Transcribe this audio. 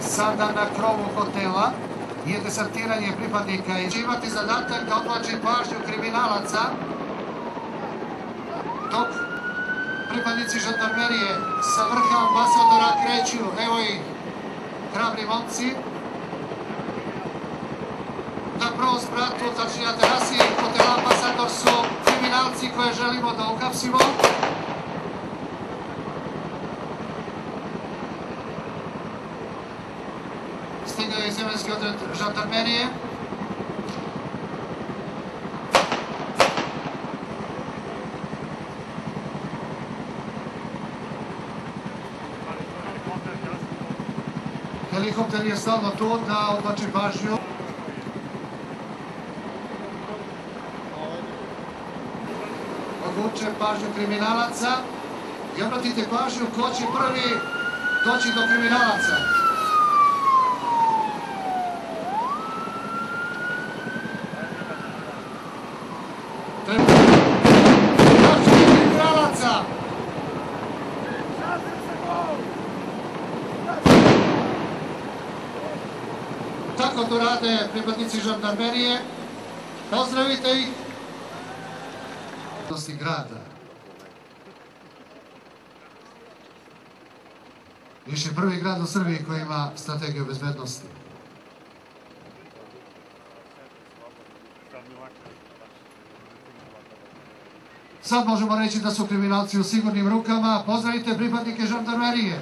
sada na krovu hotela je desertiranje pripadnika i će imati zadatak da odvlači pažnju kriminalaca dok pripadnici žandarmerije sa vrha ambasadora kreću. Evo ih, hrabri momci, na prvom spratu, tačnije na terasi hotela Ambasador su kriminalci koje želimo da uhapsimo. Stigao je zemaljski odred žandarmerije. Helikopter je stalno tu da odvlači pažnju. Odvuče pažnju kriminalaca i obratite pažnju ko će prvi doći do kriminalaca. Kriminalaca! Tako to rade pripadnici žandarmerije. Pozdravite ih. Grada. Još je prvi grad u Srbiji koji ima strategiju bezbednosti. Sad možemo reći da su kriminalci u sigurnim rukama. Pozdravite pripadnike žandarmerije.